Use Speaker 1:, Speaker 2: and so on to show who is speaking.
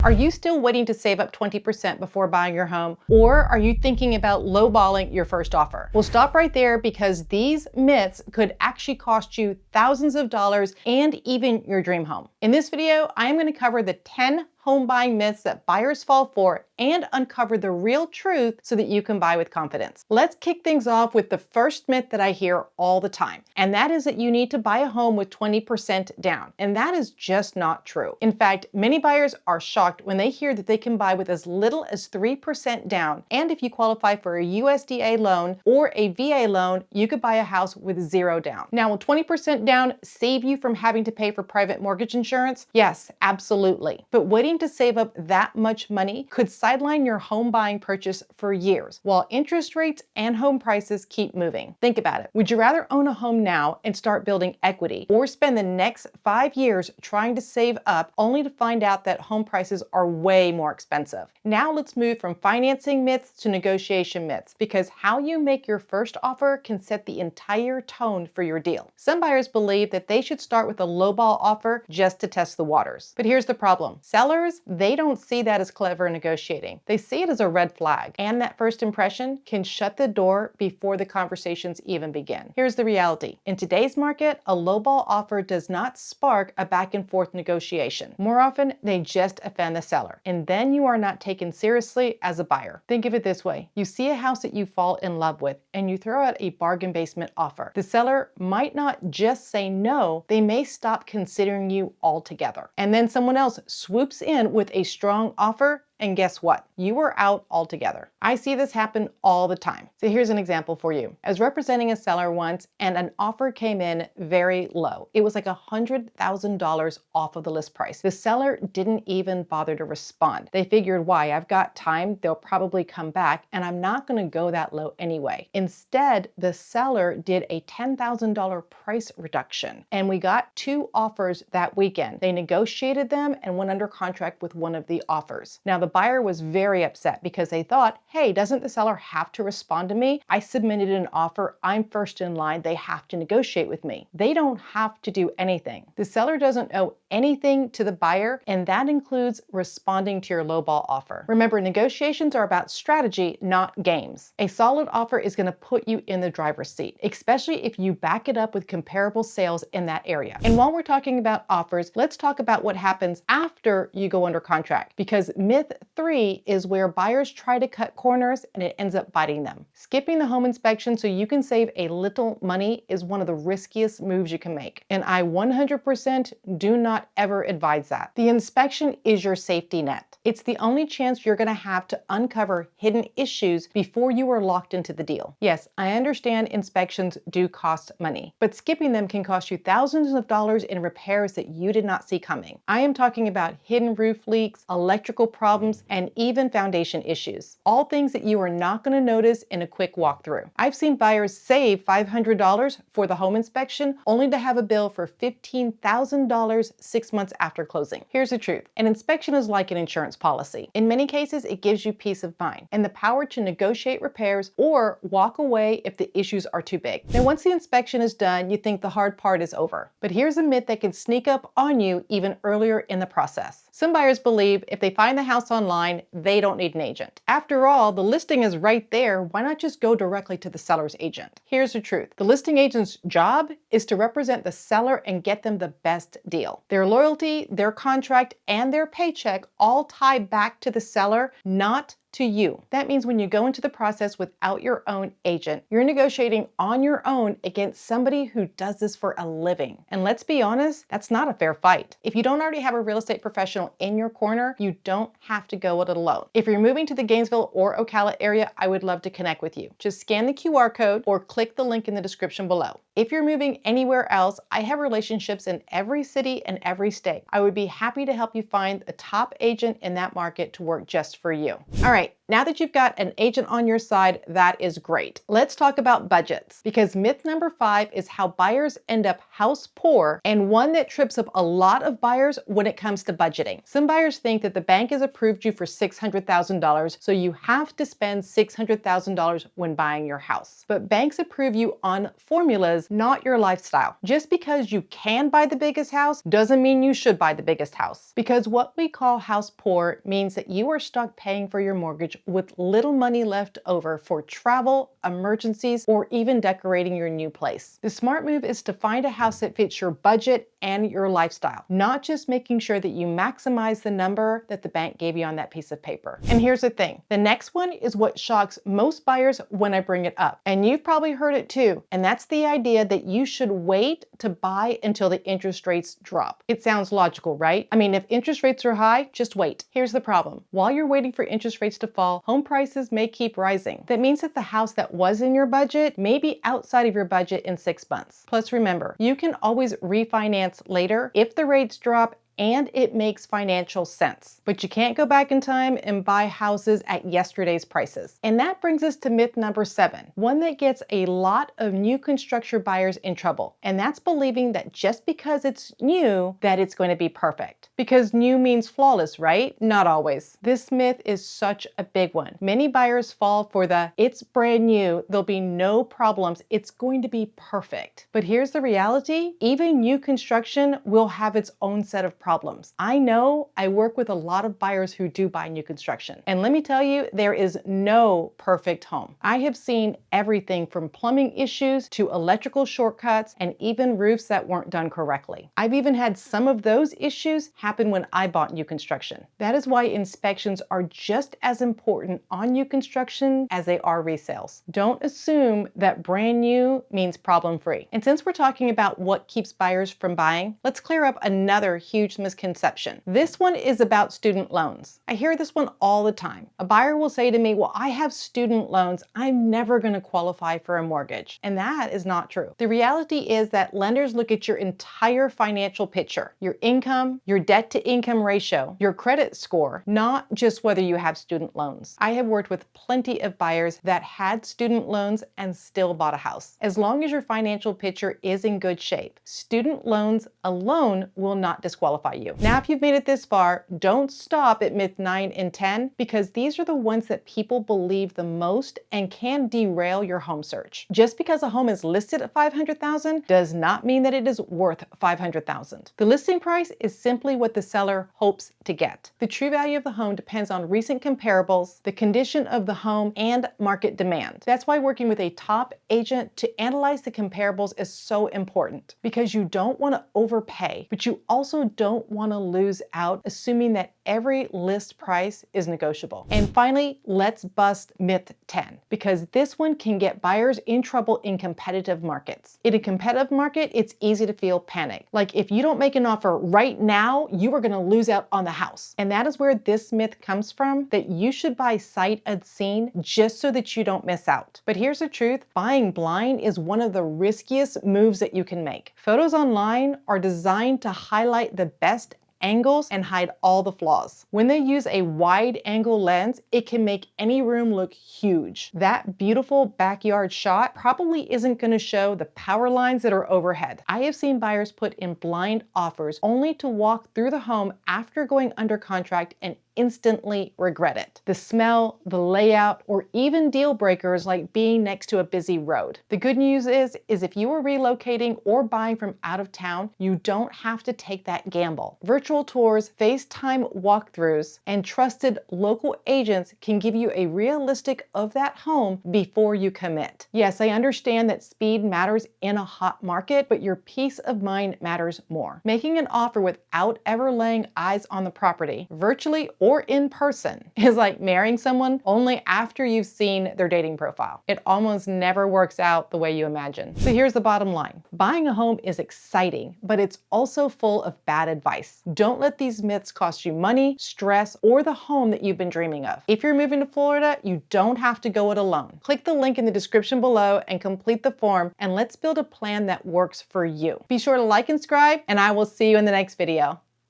Speaker 1: Are you still waiting to save up 20% before buying your home? Or are you thinking about lowballing your first offer? Well, stop right there because these myths could actually cost you thousands of dollars and even your dream home. In this video, I'm going to cover the 10 home buying myths that buyers fall for and uncover the real truth so that you can buy with confidence. Let's kick things off with the first myth that I hear all the time, and that is that you need to buy a home with 20% down. And that is just not true. In fact, many buyers are shocked when they hear that they can buy with as little as 3% down. And if you qualify for a USDA loan or a VA loan, you could buy a house with 0 down. Now, will 20% down save you from having to pay for private mortgage insurance? Yes, absolutely. But waiting to save up that much money could sideline your home buying purchase for years while interest rates and home prices keep moving. Think about it. Would you rather own a home now and start building equity, or spend the next 5 years trying to save up only to find out that home prices are way more expensive? Now let's move from financing myths to negotiation myths, because how you make your first offer can set the entire tone for your deal. Some buyers believe that they should start with a lowball offer just to test the waters. But here's the problem. Sellers, they don't see that as clever negotiating. They see it as a red flag, and that first impression can shut the door before the conversations even begin. Here's the reality. In today's market, a lowball offer does not spark a back and forth negotiation. More often, they just offend the seller, and then you are not taken seriously as a buyer. Think of it this way. You see a house that you fall in love with, and you throw out a bargain basement offer. The seller might not just say no, they may stop considering you altogether. And then someone else swoops in with a strong offer, and guess what? You are out altogether. I see this happen all the time. So here's an example for you. I was representing a seller once, and an offer came in very low. It was like $100,000 off of the list price. The seller didn't even bother to respond. They figured, why? I've got time. They'll probably come back, and I'm not going to go that low anyway. Instead, the seller did a $10,000 price reduction, and we got 2 offers that weekend. They negotiated them and went under contract with one of the offers. Now, the buyer was very upset because they thought, hey, doesn't the seller have to respond to me? I submitted an offer. I'm first in line. They have to negotiate with me. They don't have to do anything. The seller doesn't owe anything to the buyer, and that includes responding to your lowball offer. Remember, negotiations are about strategy, not games. A solid offer is going to put you in the driver's seat, especially if you back it up with comparable sales in that area. And while we're talking about offers, let's talk about what happens after you go under contract, because myth 3 is where buyers try to cut corners and it ends up biting them. Skipping the home inspection so you can save a little money is one of the riskiest moves you can make. And I 100% do not ever advise that. The inspection is your safety net. It's the only chance you're going to have to uncover hidden issues before you are locked into the deal. Yes, I understand inspections do cost money, but skipping them can cost you thousands of dollars in repairs that you did not see coming. I am talking about hidden roof leaks, electrical problems, and even foundation issues. All things that you are not going to notice in a quick walkthrough. I've seen buyers save $500 for the home inspection only to have a bill for $15,000 6 months after closing. Here's the truth. An inspection is like an insurance policy. In many cases, it gives you peace of mind and the power to negotiate repairs or walk away if the issues are too big. Now, once the inspection is done, you think the hard part is over. But here's a myth that can sneak up on you even earlier in the process. Some buyers believe if they find the house online, they don't need an agent. After all, the listing is right there. Why not just go directly to the seller's agent? Here's the truth. The listing agent's job is to represent the seller and get them the best deal. Their loyalty, their contract, and their paycheck all tie back to the seller, not to you. That means when you go into the process without your own agent, you're negotiating on your own against somebody who does this for a living. And let's be honest, that's not a fair fight. If you don't already have a real estate professional in your corner, you don't have to go it alone. If you're moving to the Gainesville or Ocala area, I would love to connect with you. Just scan the QR code or click the link in the description below. If you're moving anywhere else, I have relationships in every city and every state. I would be happy to help you find a top agent in that market to work just for you. All right. Now that you've got an agent on your side, that is great. Let's talk about budgets, because myth number 5 is how buyers end up house poor, and one that trips up a lot of buyers when it comes to budgeting. Some buyers think that the bank has approved you for $600,000, so you have to spend $600,000 when buying your house. But banks approve you on formulas, not your lifestyle. Just because you can buy the biggest house doesn't mean you should buy the biggest house. Because what we call house poor means that you are stuck paying for your mortgage with little money left over for travel, emergencies, or even decorating your new place. The smart move is to find a house that fits your budget and your lifestyle, not just making sure that you maximize the number that the bank gave you on that piece of paper. And here's the thing, the next one is what shocks most buyers when I bring it up. And you've probably heard it too, and that's the idea that you should wait to buy until the interest rates drop. It sounds logical, right? I mean, if interest rates are high, just wait. Here's the problem. While you're waiting for interest rates to fall, home prices may keep rising. That means that the house that was in your budget may be outside of your budget in 6 months. Plus remember, you can always refinance later if the rates drop and it makes financial sense. But you can't go back in time and buy houses at yesterday's prices. And that brings us to myth number 7, one that gets a lot of new construction buyers in trouble. And that's believing that just because it's new, that it's going to be perfect. Because new means flawless, right? Not always. This myth is such a big one. Many buyers fall for the, it's brand new, there'll be no problems, it's going to be perfect. But here's the reality, even new construction will have its own set of problems. I know I work with a lot of buyers who do buy new construction. And let me tell you, there is no perfect home. I have seen everything from plumbing issues to electrical shortcuts and even roofs that weren't done correctly. I've even had some of those issues happen when I bought new construction. That is why inspections are just as important on new construction as they are resales. Don't assume that brand new means problem-free. And since we're talking about what keeps buyers from buying, let's clear up another huge misconception. This one is about student loans. I hear this one all the time. A buyer will say to me, well, I have student loans, I'm never going to qualify for a mortgage. And that is not true. The reality is that lenders look at your entire financial picture, your income, your debt to income ratio, your credit score, not just whether you have student loans. I have worked with plenty of buyers that had student loans and still bought a house. As long as your financial picture is in good shape, student loans alone will not disqualify you. Now, if you've made it this far, don't stop at myth 9 and 10, because these are the ones that people believe the most and can derail your home search. Just because a home is listed at $500,000 does not mean that it is worth $500,000. The listing price is simply what the seller hopes to get. The true value of the home depends on recent comparables, the condition of the home, and market demand. That's why working with a top agent to analyze the comparables is so important, because you don't want to overpay, but you also don't want to lose out assuming that every list price is negotiable. And finally, let's bust myth 10, because this one can get buyers in trouble in competitive markets. In a competitive market, it's easy to feel panic. Like if you don't make an offer right now, you are going to lose out on the house. And that is where this myth comes from, that you should buy sight unseen just so that you don't miss out. But here's the truth, buying blind is one of the riskiest moves that you can make. Photos online are designed to highlight the best angles and hide all the flaws. When they use a wide angle lens, it can make any room look huge. That beautiful backyard shot probably isn't going to show the power lines that are overhead. I have seen buyers put in blind offers only to walk through the home after going under contract and instantly regret it. The smell, the layout, or even deal breakers like being next to a busy road. The good news is if you are relocating or buying from out of town, you don't have to take that gamble. Virtual tours, FaceTime walkthroughs, and trusted local agents can give you a realistic of that home before you commit. Yes, I understand that speed matters in a hot market, but your peace of mind matters more. Making an offer without ever laying eyes on the property, virtually or in person, is like marrying someone only after you've seen their dating profile. It almost never works out the way you imagine. So here's the bottom line. Buying a home is exciting, but it's also full of bad advice. Don't let these myths cost you money, stress, or the home that you've been dreaming of. If you're moving to Florida, you don't have to go it alone. Click the link in the description below and complete the form, and let's build a plan that works for you. Be sure to like and subscribe, and I will see you in the next video.